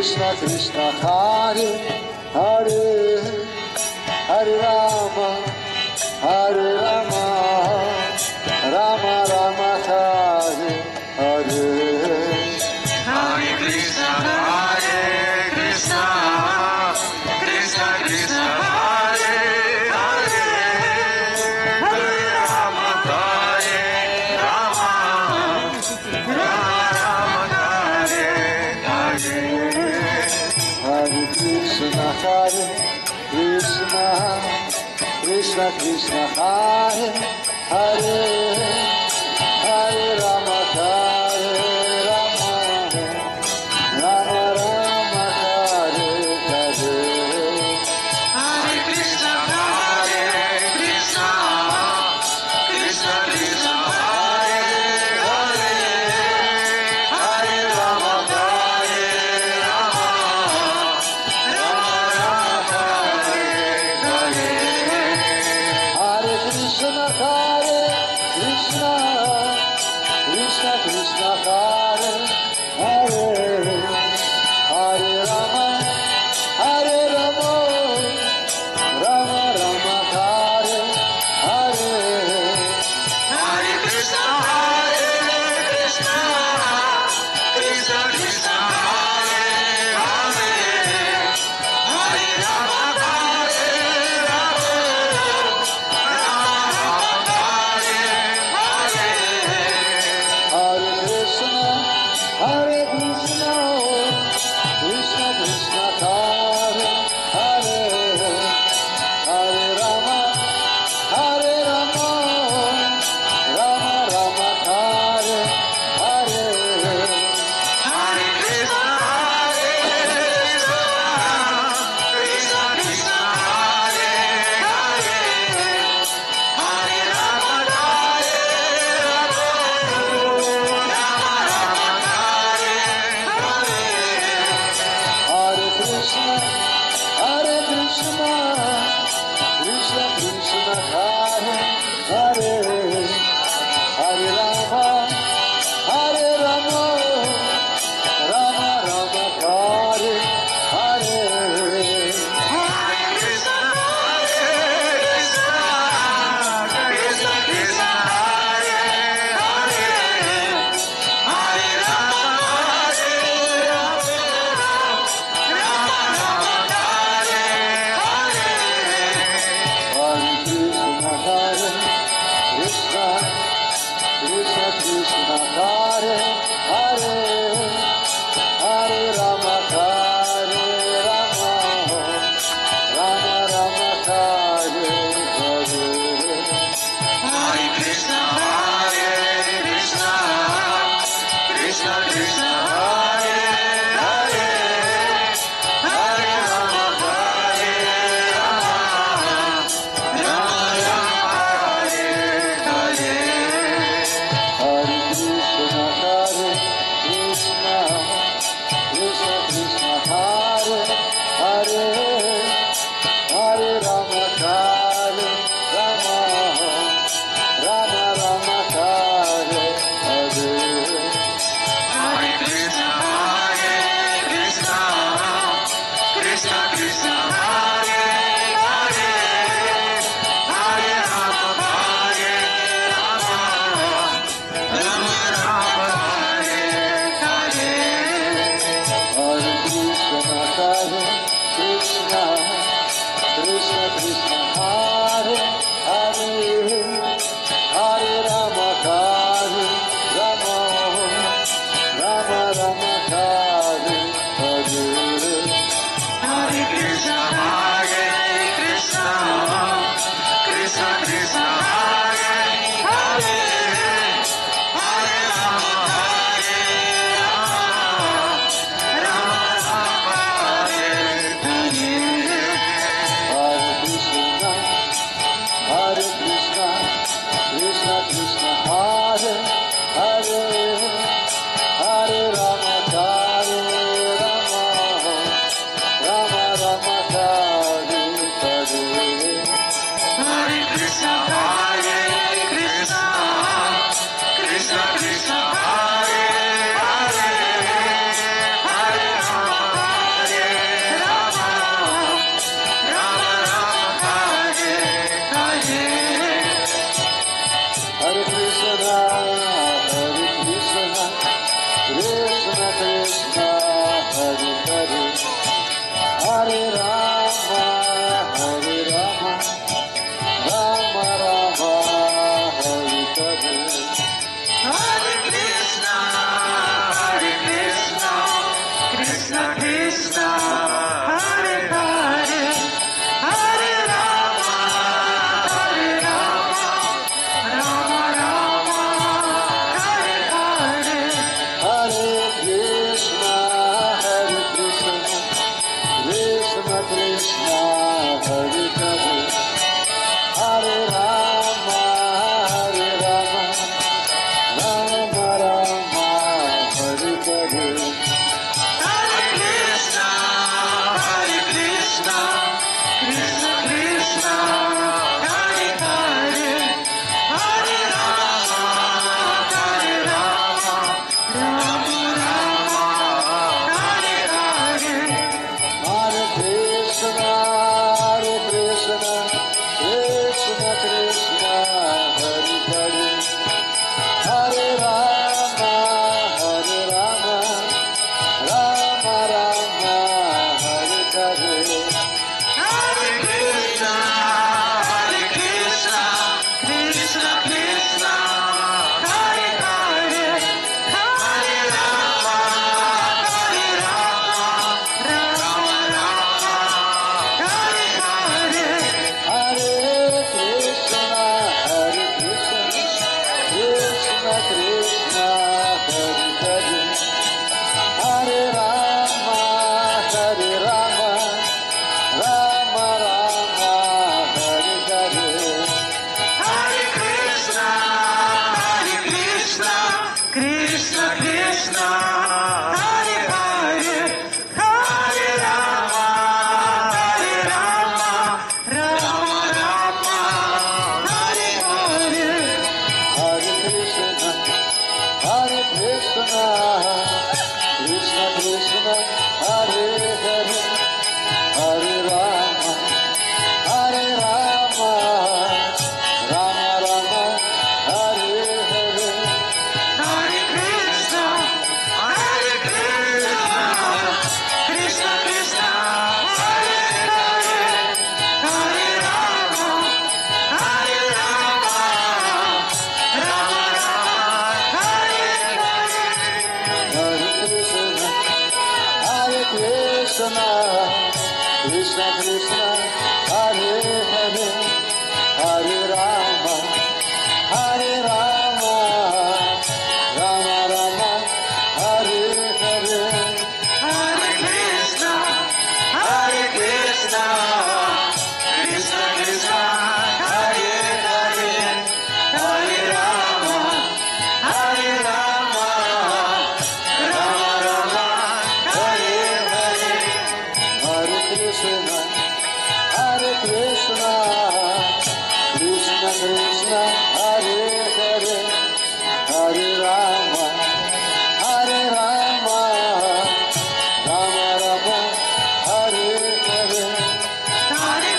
Krishna Krishna Hare Hare Hare Rama Hare Rama Rama Rama Hare Hare Hare Krishna Krishna Krishna Krishna Hare Hare Hare Rama Hare Rama Rama Rama Hare Hare Hare Krishna Krishna Krishna Hare Hare Hare Rama Hare Rama Rama Rama Hare Hare Hare Krishna Krishna Krishna Krishna Hare Hare Hare Rama Hare Rama Rama Rama Hare Hare Hare Krishna Krishna Krishna Krishna Hare Hare Hare Rama Rama Rama Hare Hare Hare Krishna Krishna Krishna Krishna Hare Hare Hare Rama Hare Rama Rama Hare Hare Hare Krishna Krishna Krishna Hare Hare Hare Rama Rama Rama Hare Hare Hare Krishna Krishna Krishna Krishna Hare Hare Hare Rama Hare Rama Rama Rama Hare Hare Hare Krishna Krishna Krishna Hare Hare Hare Rama Rama Rama Hare Hare Hare Krishna Krishna Krishna Krishna Hare Hare Hare Rama Hare Rama Rama Rama Hare Hare Hare Krishna Krishna Krishna Hare Hare Hare Rama Rama Rama Hare Hare Hare Krishna Krishna Krishna Krishna Hare Hare Hare Rama Hare Rama Rama Rama Hare Hare Hare Krishna Krishna Hare Hare Hare Rama Rama Rama Hare Hare Hare Krishna, Krishna Krishna, Hare Hare, Hare Rama, Hare Rama, Rama Rama, Hare Hare. Hare Krishna, Krishna Krishna, Hare Hare, Hare Rama, Hare Rama, Rama Rama, Hare Hare. Hare Krishna, Krishna Krishna, Hare Hare, Hare Rama, Hare Rama, Rama Rama, Hare Hare. Hare Krishna, Krishna Krishna, Hare Hare, Hare Rama, Hare Rama, Rama Rama, Hare Hare. Hare Krishna, Krishna Krishna, Hare Hare, Hare Rama, Hare Rama, Rama Rama, Hare Hare. Hare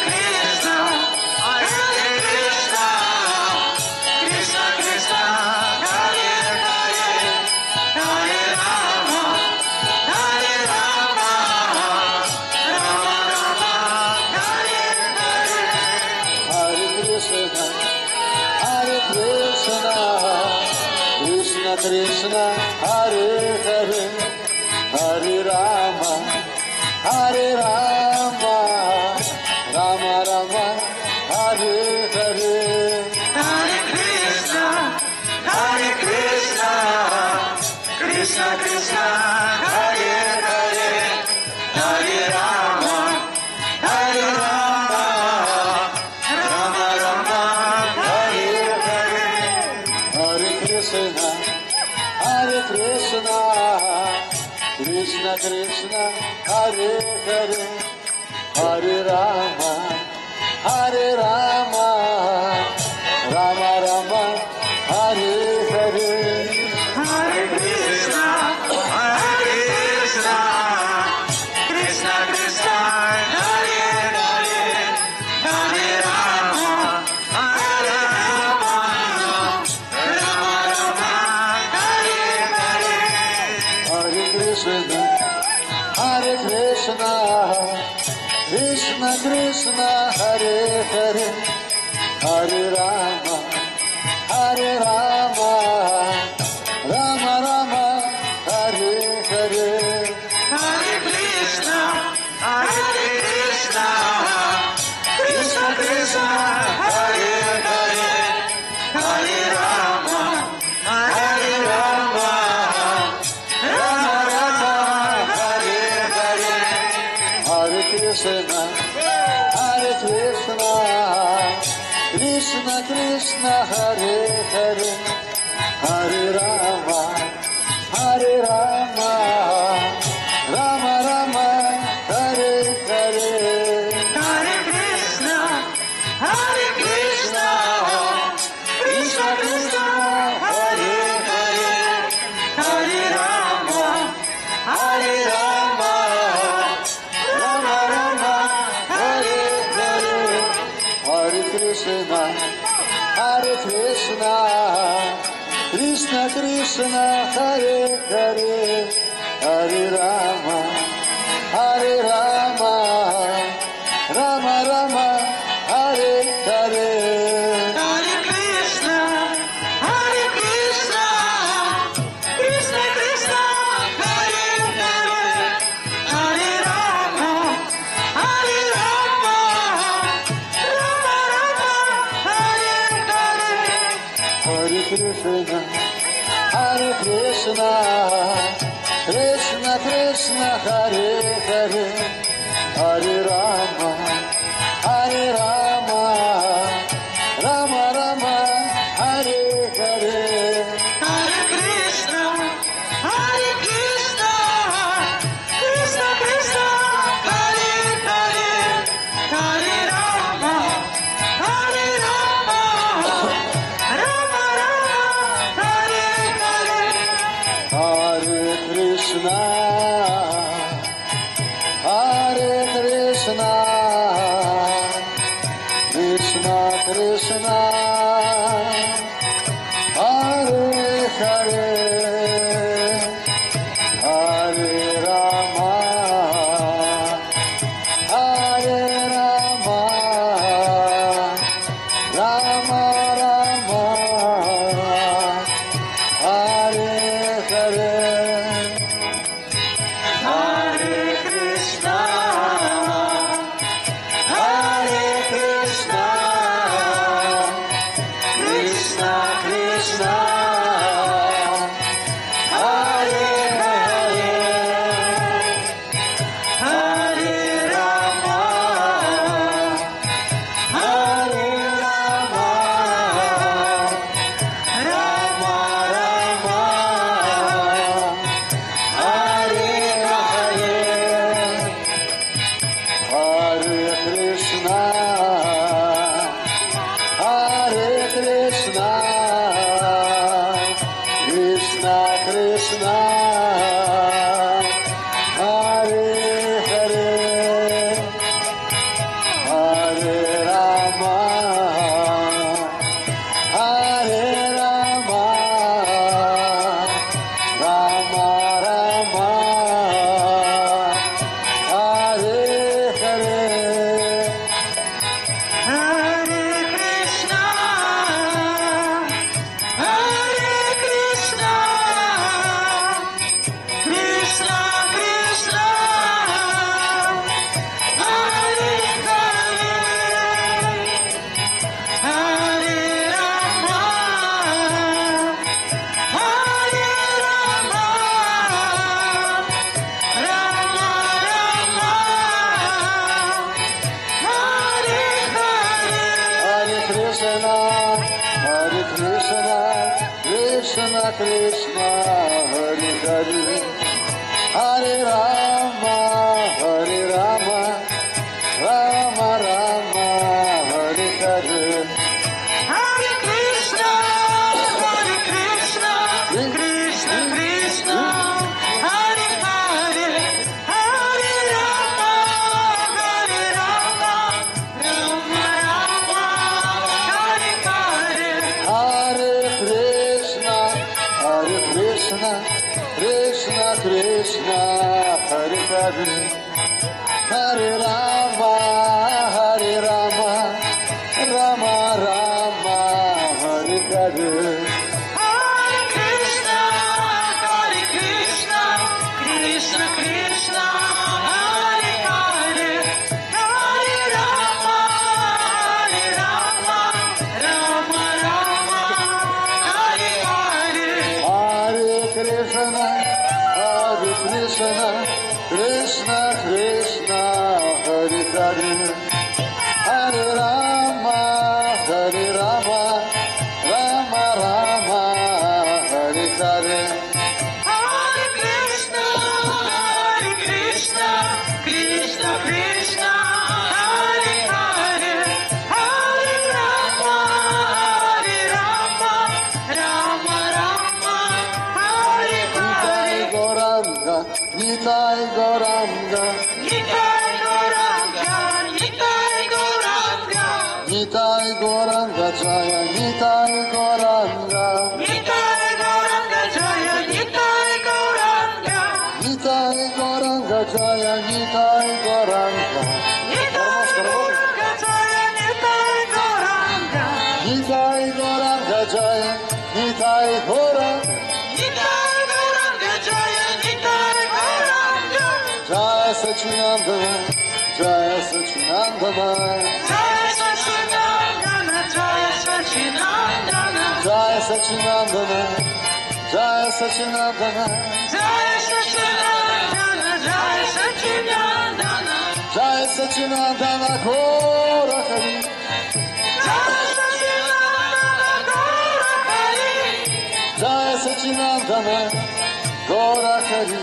Krishna, Krishna Krishna, Hare Hare, Hare Rama, Hare Rama, Rama Rama, Hare Hare. Hare Krishna, Krishna Krishna, Hare Hare, Hare Rama, Hare Rama, Rama Rama, Hare Hare. Hare Krishna, Krishna Krishna, Hare Hare, Hare Rama, Hare Rama, Rama Rama, Hare Hare. Hare Krishna, Krishna Krishna, Hare Hare, Hare Rama, Hare Rama, Rama Rama, Hare Hare. Hare Krishna, Krishna Krishna, Hare Hare, Hare Rama, Hare Rama, Rama Rama, Hare Hare. Hare Krishna, Krishna Krishna, Hare Hare, Hare Rama, Hare Rama, Rama Rama, Hare Hare. Hare Krishna, Krishna Krishna, Hare Hare, Hare Rama, Hare Rama, Rama Rama, Hare Hare. Hare Krishna, Krishna Krishna, Hare Hare, Hare Rama, Hare Rama, Rama Rama, Hare Hare. Hare Krishna, Krishna Krishna, Hare Hare, Hare Rama, Hare Rama, Rama Rama, Hare Hare. Hare Krishna, Krishna Krishna, Hare Hare, Hare Rama, Hare Rama, Rama Rama, Hare Hare. Hare Krishna, Krishna Krishna, Hare Hare, Hare Rama, Hare Rama, Rama Rama, Hare Hare. Hare Krishna, Krishna Krishna, Hare Hare, Hare Rama, Hare Rama, Rama Rama, Hare Hare. Hare Krishna, Krishna Krishna, Hare Hare, Hare Rama, Hare Rama, Rama Rama, Hare Hare. Krishna, Hare Hare, Hare Rama, Hare Rama, Rama Rama, Hare Hare, Hare Krishna, Hare Krishna, Krishna Krishna, Hare Hare, Hare Rama, Hare Rama, Rama Rama, Hare Hare. Hare Krishna, Hare Krishna, Krishna Krishna, Hare Hare, Hare Rama, Hare Rama, Rama Rama, Hare Hare. Hare Krishna, Krishna Krishna, Hare Hare, Hare Rama, Rama Rama, Hare Hare. Hare Krishna, Krishna Krishna, Hare Hare, Hare Rama, Rama Rama, Hare Hare. Hare Krishna, Krishna Krishna, Hare Hare, Hare Rama, Rama Rama, Hare Hare. Hare Krishna, Krishna Krishna, Hare Hare, Hare Rama, Rama Rama, Hare Hare. Hare Krishna, Krishna Krishna, Hare Hare, Hare Rama, Rama Rama, Hare Hare. Hare Krishna, Krishna Krishna, Hare Hare, Hare Rama, Rama Rama, Hare Hare. Nitai Gauranga, Nitai Gauranga, Nitai Gauranga, Nitai Gauranga Jaya, Nitai Gauranga, Nitai Gauranga Jaya, Nitai Gauranga, Nitai Gauranga Jaya, Nitai Gauranga. Nitai Gauranga Jaya, Nitai Gauranga, Nitai Gauranga Jaya, Nitai Gauranga. Nitai Gauranga Jaya, Nitai Gauranga, Jaya Sachinandana, Jaya Sachinandana, Jaya Sachinandana, Jaya Sachinandana, Jaya Sachinandana, Jaya Sachinandana, Jaya Sachinandana, Jaya Sachinandana, Jaya Sachinandana, Gaura Hari, Jaya Sachinandana, Gaura Hari, Jaya Sachinandana, Gaura Hari,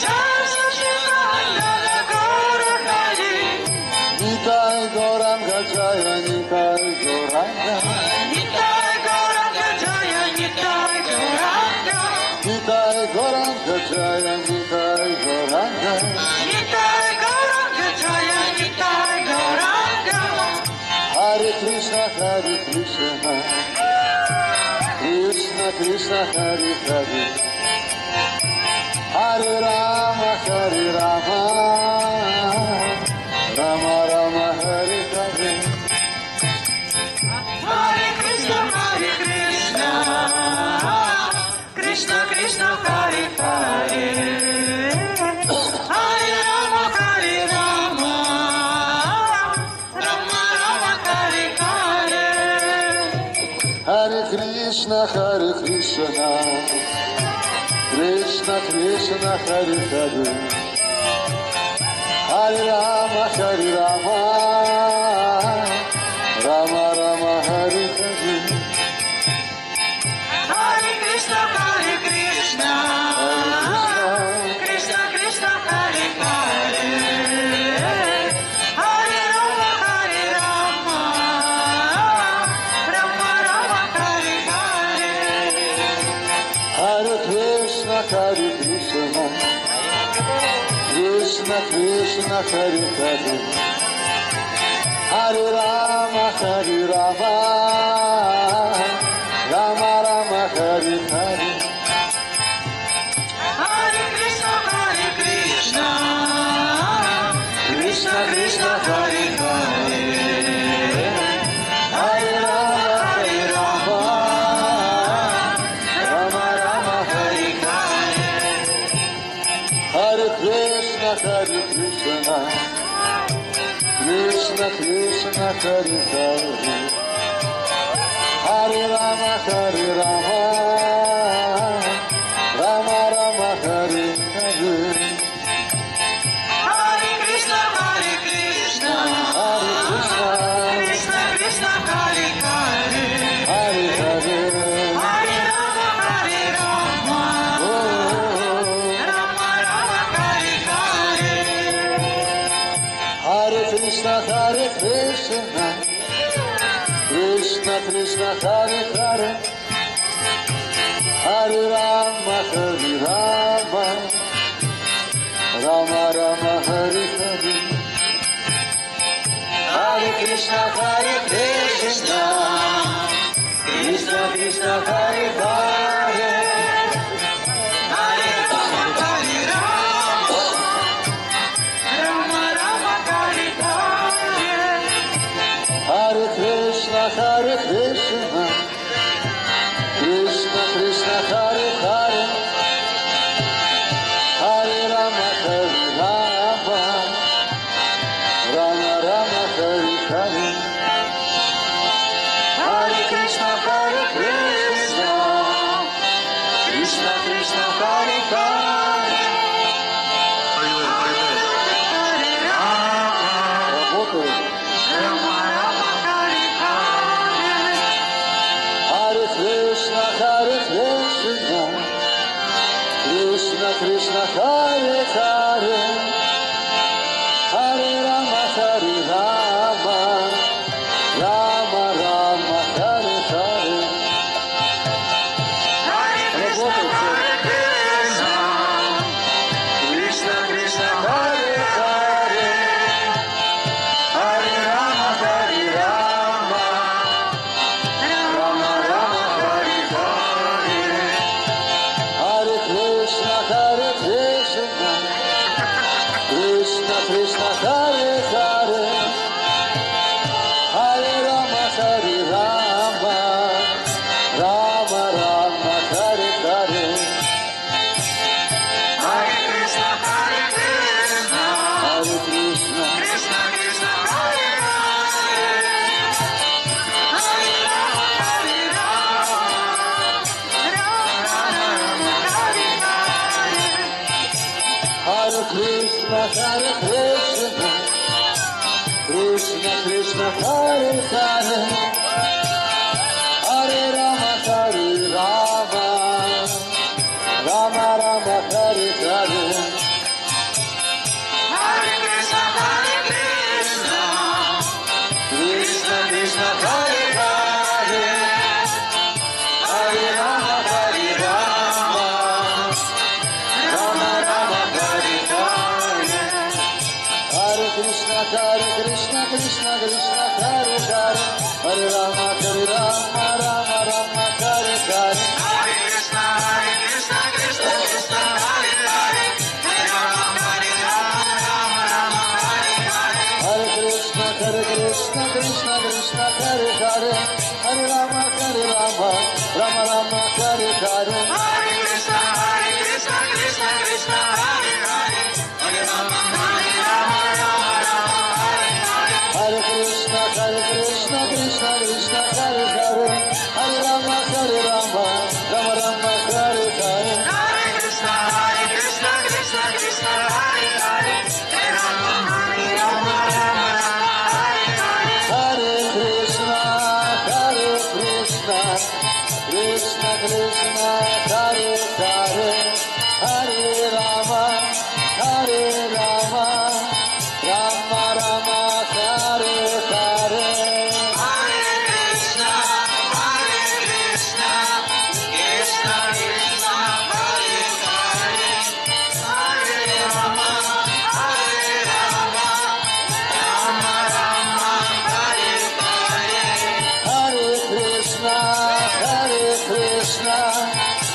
Jaya Sachinandana, Gaura Hari, Nitai Gauranga Jaya, Nitai Gauranga, Nitai Gauranga Jaya, Nitai Gauranga, Nitai Gauranga Jaya, Nitai Gauranga. Nitai Gauranga Jaya, Nitai Gauranga. Hare Krishna, Krishna Krishna, Hare Hare, Hare Rama, Rama Rama, Hare Hare. Hare Krishna, Krishna Krishna, Hare Hare, Hare Rama, Rama Rama, Hare Hare. Hare Krishna, Hare Krishna, Krishna Krishna, Hare Hare, Hare Rama, Hare Rama, Rama Rama, Hare Hare. Hare Krishna, Hare Krishna, Krishna Krishna, Hare Hare, Hare Rama, Hare Rama, Rama Rama, Hare Hare. Hare Krishna, Hare Krishna, Krishna Krishna, Hare Hare, Hare Rama, Hare Rama, Rama Rama, Hare Hare. Hare Krishna, Hare Krishna, Krishna Krishna, Hare Hare, Hare Rama, Hare Rama, Rama Rama, Hare Hare Hare Krishna, Hare Krishna, Krishna Krishna, Hare Hare, Hare Rama, Hare Rama, Rama Rama, Hare Hare. Hare Krishna, Hare Krishna, Hare Krishna, Krishna Krishna, Hare Hare, Hare Hare, Hare Rama, Hare Rama, oh, Rama Rama, Hare Hare. Hare Krishna, Hare Krishna, Krishna Krishna, Hare Hare, Hare Rama, Hare Rama, Rama Rama, Hare Hare. Hare Krishna, Hare Krishna, Krishna Krishna, Hare Hare, Hare Rama, Hare Rama, Rama Rama, Hare Hare. Hare Krishna, Hare Krishna, Krishna Krishna, Hare Hare, Hare Rama, Hare Rama, Rama Rama, Hare Hare. Hare Krishna, Hare Krishna, Krishna Krishna, Hare Hare. Hare Rama, Работаю. Rama Rama, Hare Hare. Hare Krishna, Hare Krishna, Krishna Krishna, Hare Hare, Hare Rama, Hare Rama, Rama Rama, Hare Hare. Hare Krishna, Hare Krishna, Krishna Krishna, Hare Hare, Hare Rama, Hare Rama, Rama Rama, Hare Hare. Hare Krishna, Hare Krishna, Krishna Krishna, Hare Hare, Hare Rama, Hare Rama, Rama Rama, Hare Hare. Hare Krishna, Hare Krishna, Hare Krishna, Krishna Krishna, Hare Hare, Hare Rama, Hare Rama, Rama Rama, Hare Hare. Hare Krishna, Hare Krishna, Krishna Krishna, Hare Hare, Hare Rama, Hare Rama, Rama Rama, Hare Hare. Hare Krishna, Hare Krishna, Krishna Krishna, Hare Hare, Hare Rama, Hare Rama, Rama Rama, Hare Hare. Hare Krishna, Krishna Krishna, Hare Hare, Hare Rama, Rama Rama, Hare Hare. Hare Krishna, Krishna Krishna, Hare Hare, Hare Rama, Rama Rama, Hare Hare. Hare Krishna, Krishna Krishna, Hare Hare, Hare Rama, Rama Rama, Hare Hare. Hare Krishna, Krishna Krishna, Hare Hare, Hare Rama, Rama Rama, Hare Hare. Hare Krishna, Krishna Krishna, Hare Hare, Hare Rama, Krishna, Hare Hare, Hare Rama, Rama Rama, Hare Hare. Hare Krishna, Krishna Krishna, Hare Hare, Hare Rama, Rama Rama, Hare Hare. Hare Krishna,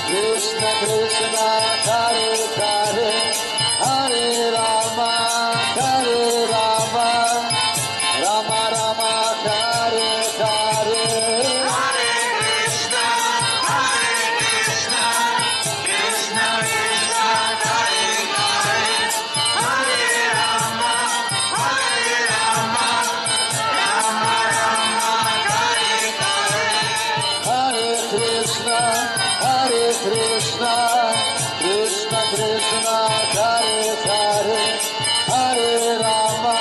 Krishna Krishna, Hare Hare, Hare Rama, Rama Rama, Hare Hare. Hare Krishna, Krishna Krishna, Hare Hare, Hare Rama, Rama Rama, Hare Hare. Hare Krishna, Krishna Krishna, Hare Hare, Hare Rama,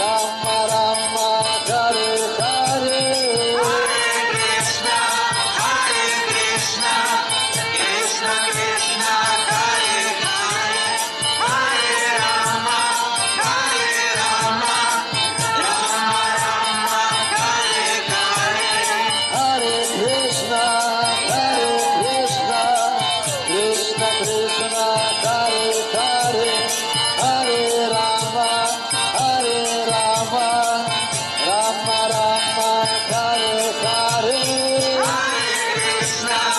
Rama Rama, Hare Hare. Hare Krishna, Krishna Krishna Krishna, Hare Hare, Hare Rama, Rama Rama, Hare Hare. Hare Krishna, Krishna Krishna, Hare Hare, Hare Rama, Rama Rama, Hare Hare. Hare Krishna,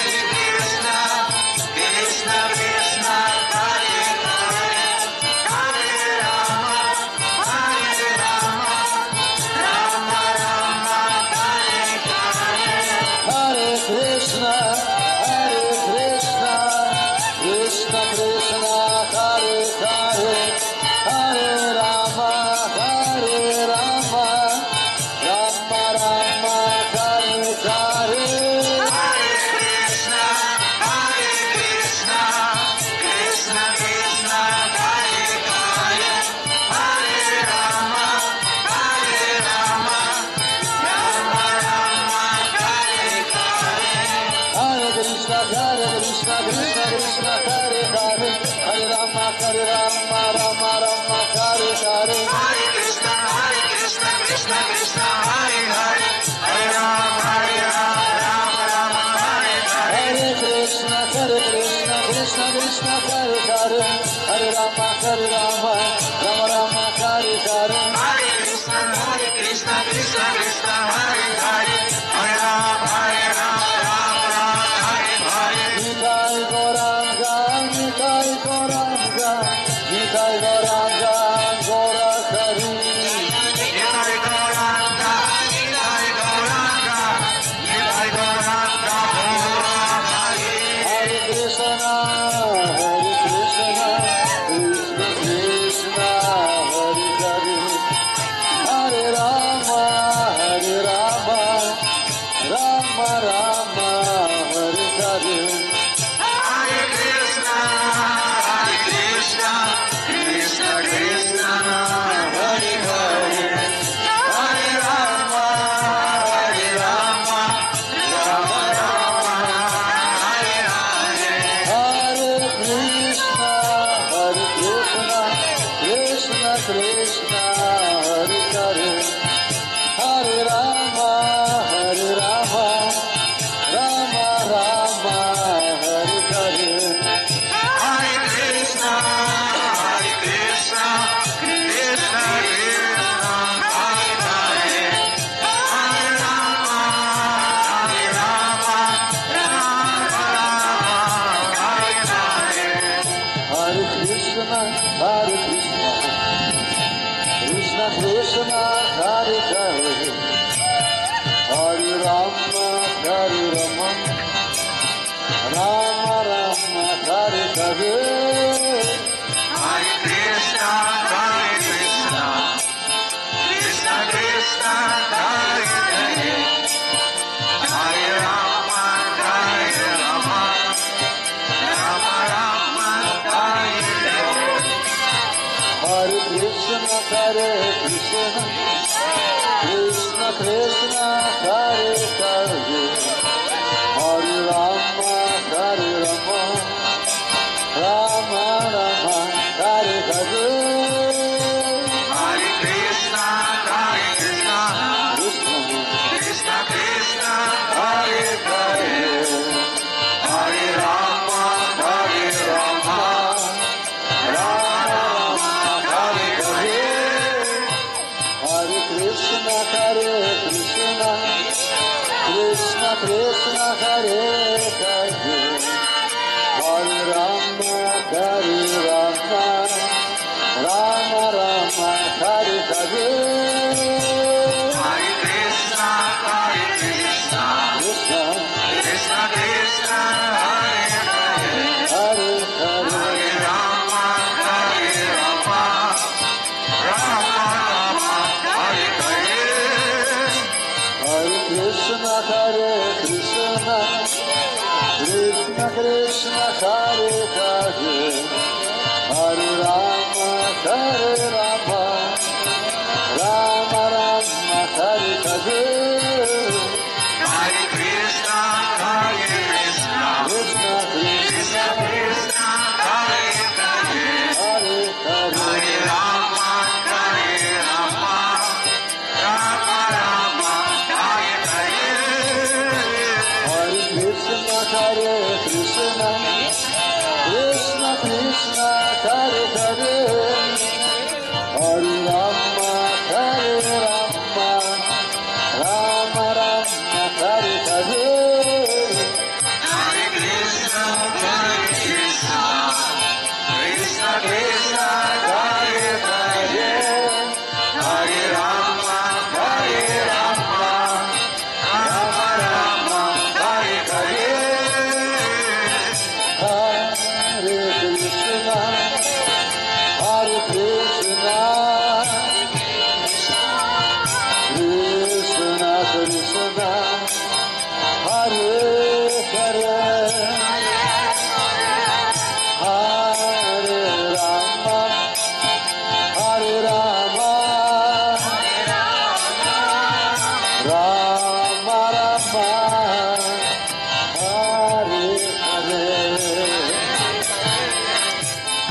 Krishna Krishna Krishna, Hare Hare, Hare Rama, Rama Rama, Hare Hare. Hare Krishna, Krishna Krishna, Hare Hare, Hare Rama, Rama Rama, Hare Hare. Hare Krishna, Krishna Krishna Krishna, Hare Hare, Hare Rama, Rama Rama, Hare Hare. Hare Krishna, Krishna Krishna, Hare Hare, Hare Rama, Rama Rama, Hare Hare. Hare Krishna, Krishna Krishna, Hare Hare, Hare Rama, Rama Rama, Hare Hare. Hare Krishna, Krishna Krishna, Hare Hare, Hare Rama, Rama Rama, Hare Hare. Hare Krishna, Krishna Krishna, Hare Hare, Hare Rama, Rama Rama, Hare Hare. Nitai Gauranga, Nitai Gauranga, Nitai Gauranga, Gaura Hari. Nitai Gauranga, Nitai Gauranga, Nitai Gauranga, Gaura Hari. Hare Krishna, Krishna Krishna, Hare Hare, Hare Rama, Rama Rama, Hare Hare. Hare Krishna, Krishna Krishna, Hare Hare, Hare Rama, Rama Rama, Hare Hare. Hare Krishna, Krishna Krishna, Hare Hare, Hare Rama, Rama Rama, Hare Hare. Hare Krishna, Krishna Krishna, Hare Hare, Hare Rama, Rama Rama, Hare Hare. Hare Krishna, Krishna Krishna, Hare Hare, Hare Rama, Rama Rama, Hare Hare. Hare Krishna, Krishna Krishna, Hare Hare, Hare Rama, Rama Rama, Hare Hare. Hare Krishna, Krishna Krishna, Hare Krishna Krishna Hare Hare Hare Rama Hare Rama Rama Rama Hare Hare Hare Krishna, Krishna Krishna Krishna, Hare Hare, Hare Hare Hare Rama, Rama Rama, Hare Hare. Hare Krishna Krishna Krishna Hare Hare Hare Rama Rama Rama Hare Hare Hare Krishna, Krishna Krishna Krishna, Hare Hare, Hare Hare Hare Rama, Rama Rama, Hare Hare. Hare Krishna Krishna Krishna Hare Hare Hare Rama Rama Hare Hare Hare Krishna, Krishna Krishna, Hare Hare, Hare Rama, Rama Rama, Hare Hare.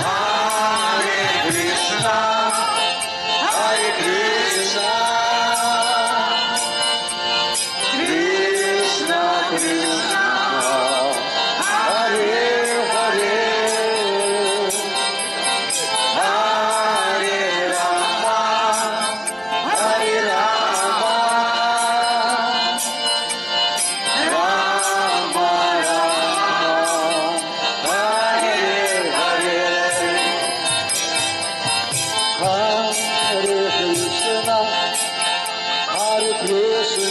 Hare Krishna Krishna Krishna Hare Hare Hare Rama Rama Rama Hare Hare Hare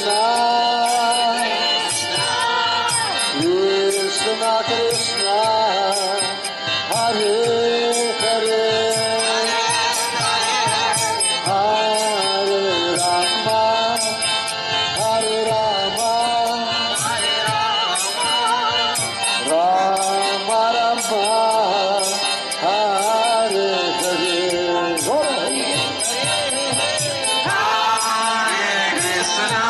Krishna, Krishna Krishna, Hare Hare Hare Rama, Krishna Hare Hare Hare Rama Rama Rama Hare Hare Hare Krishna,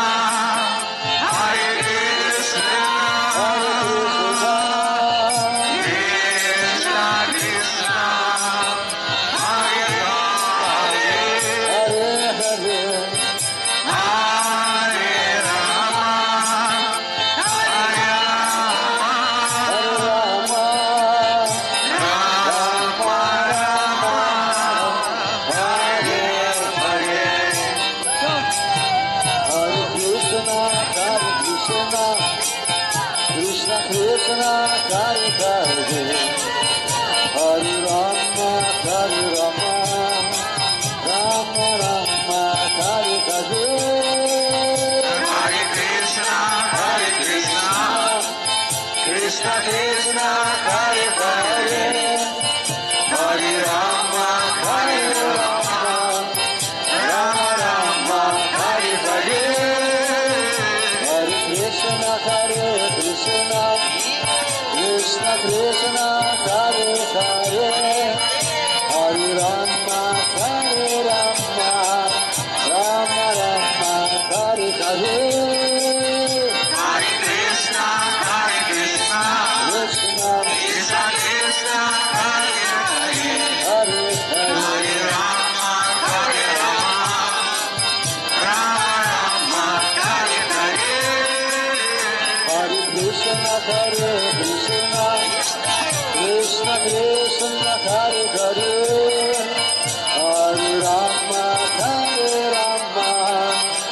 Krishna Krishna, Hare Hare, Hare Rama, Krishna Krishna Hare Hare Hare Rama Rama Rama Hare Hare Hare Krishna, Krishna Krishna, Hare Hare, Hare Rama, Rama Rama, Hare Hare. Hare Krishna Krishna Krishna Hare Hare Hare Rama Rama Rama Hare Hare Hare Krishna, Krishna Krishna Krishna, Hare Hare, Hare Hare Rama, Rama Rama, Hare Hare. Hare Krishna Krishna Krishna Hare Hare Hare Rama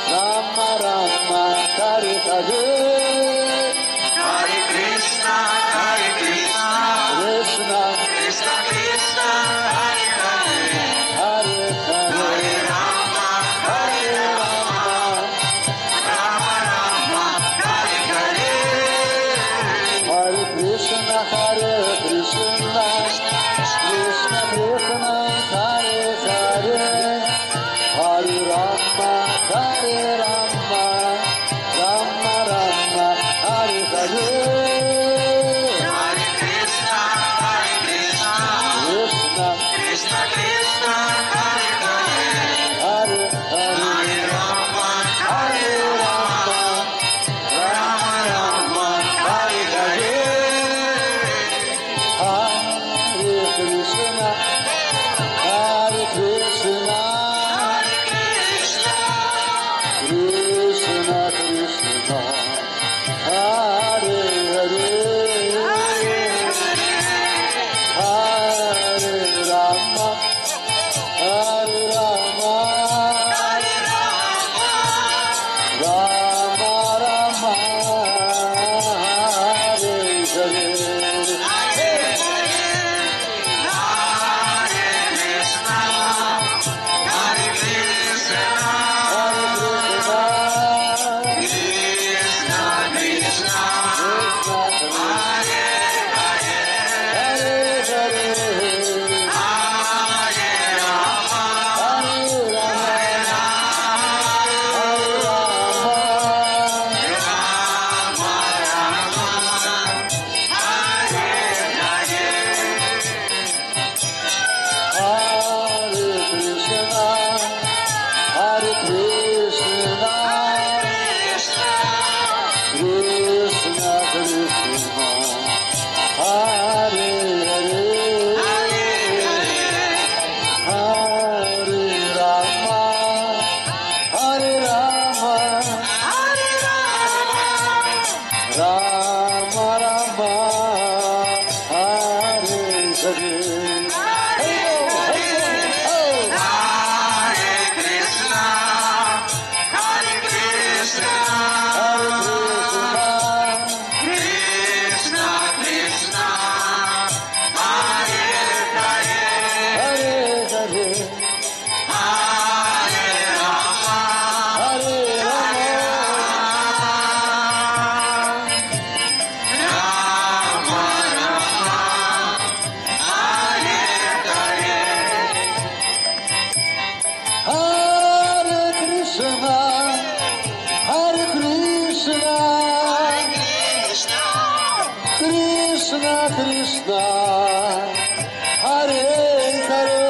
Rama Rama Hare Hare Krishna Krishna Hare Hare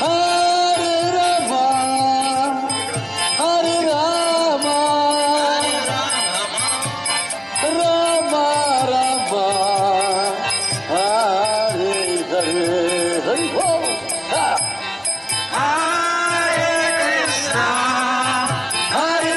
Hare Rama Hare Rama Rama Rama Hare Hare Hari Bol Ha Hare Krishna, Hare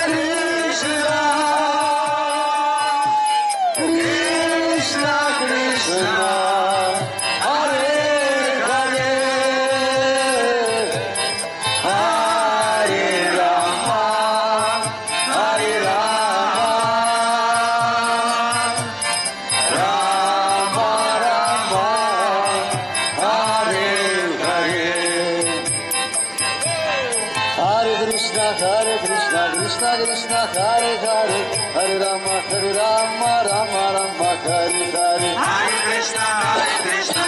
Krishna Krishna Krishna Hare Hare Hare Rama Hare Rama Rama Rama Hare Hare Hare Krishna Krishna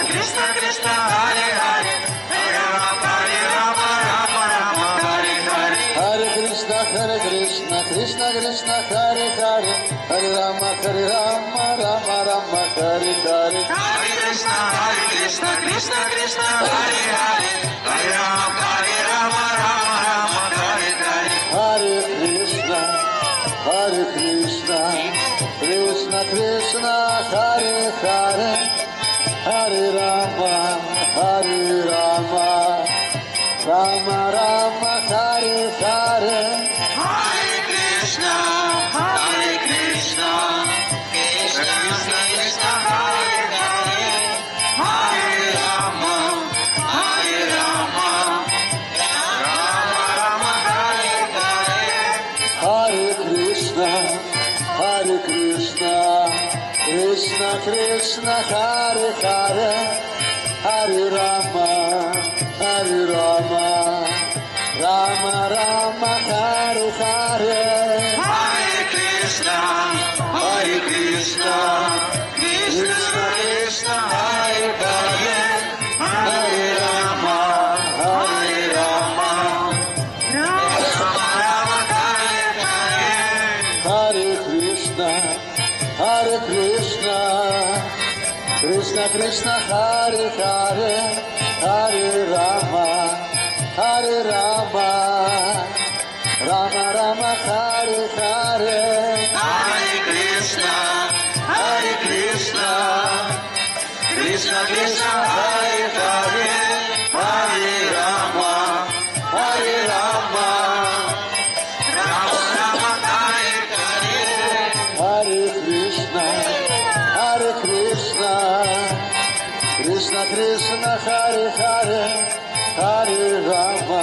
Krishna Hare Hare Hare Rama Rama Rama Hare Hare Hare Krishna, Krishna Krishna, Hare Hare, Hare Rama, Rama Rama, Hare Hare. Hare Krishna Krishna Krishna Hare Hare Hare Rama Rama Rama Hare Hare Hare Krishna, Krishna Krishna, Hare Hare, Hare Rama, Rama Rama, Hare Hare. Hare Krishna Krishna Krishna Hare Hare Hare Rama Rama Rama Hare Hare Hare Krishna, Krishna Krishna, Hare Hare, Hare Rama, Rama Rama, Hare Hare. Hare Krishna Krishna Krishna Hare Hare Hare Rama Rama Rama Hare Hare Hare Krishna, Krishna Krishna, Hare Hare, Hare Rama, Rama Rama, Hare Hare. Hare Krishna Krishna Hare Hare Hare Rama Rama Rama Hare Hare Hare Krishna, Krishna Krishna, Hare Hare, Hare Rama, Rama Rama, Hare Hare. Hare Krishna Krishna Hare Hare Hare Rama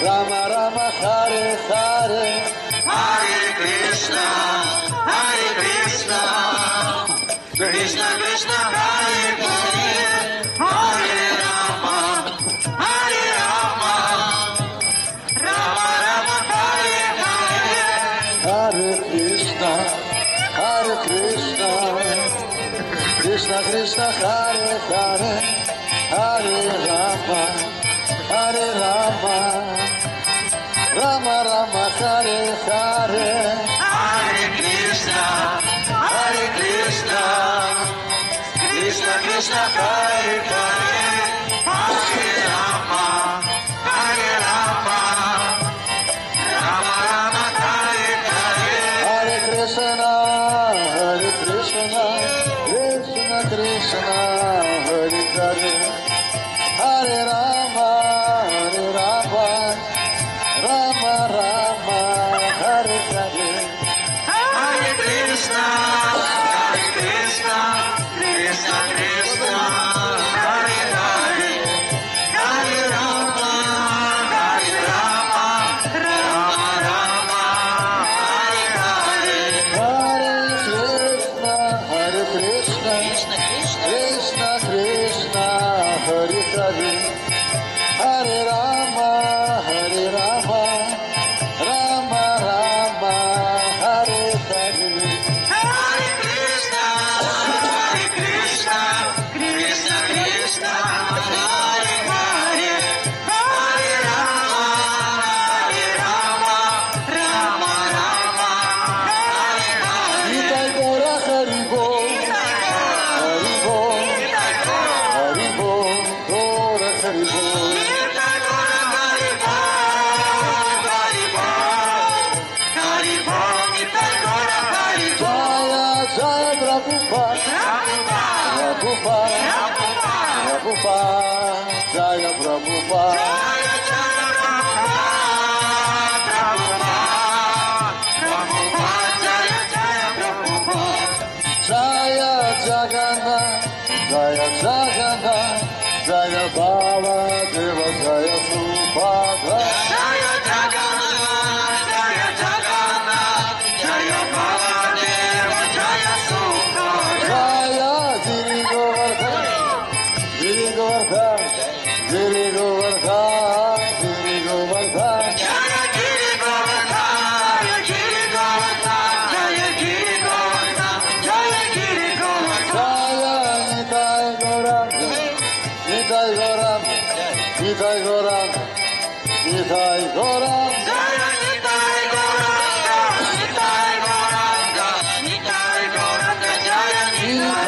Rama Rama Hare Hare Hare Krishna, Krishna Krishna, Hare Hare, Hare Rama, Rama Rama, Hare Hare. Hare Krishna Krishna Hare Hare Hare Rama Rama Rama Hare Hare Hare Krishna, Krishna Krishna, Hare Hare, Hare Rama, Rama Rama, Hare Hare. Hare Krishna Krishna Krishna Hare Hare Hare Rama Rama Rama Hare Hare Hare Krishna, Krishna Krishna, Hare Jaya Prabhupada. Jaya Jagannath, Jaya Jagannath, Jaya Baba Deva, Jaya Subhadra. Jaya Giri Govardhan, Giri Govardhan, Giri Govardhan, Giri Govardhan. Jaya Nitai Gauranga, Nitai Gauranga, Nitai Gauranga, Nitai Gauranga. Nitai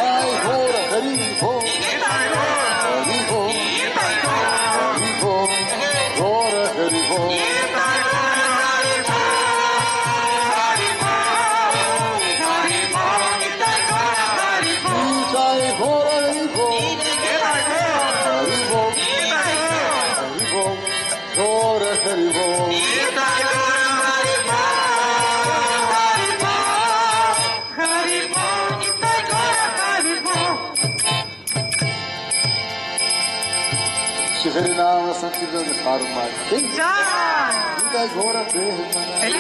Gaura Hari Bo, Hari Bo, Hari Bo, Gaura Hari Bo. Nitai Gaura Hari Bo, Hari Bo, Hari Bo, Gaura Hari Bo. Shri Nama Sankirtan Karma. Nitai Gaura Hari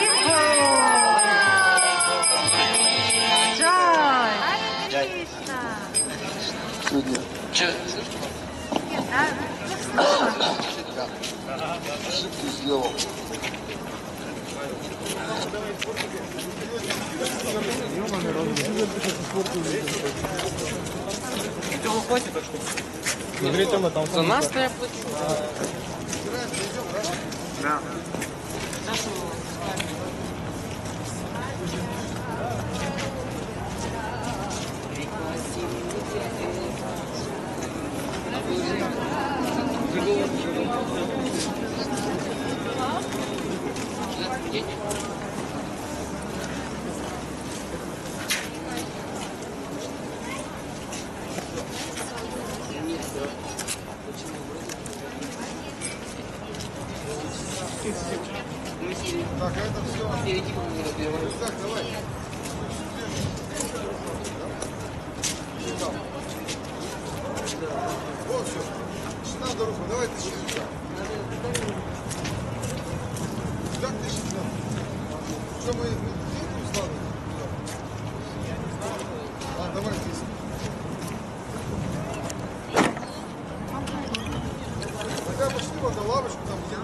Судья. Ошибки сделал. За нас-то я плачу. Да. Так, это все. Так, давай. Вот все. На дорогу, давай ты сюда. Как ты сюда? Что мы не славы? А, давай здесь. Тогда пошли вот на лавочку там, где...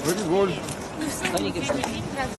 Very good.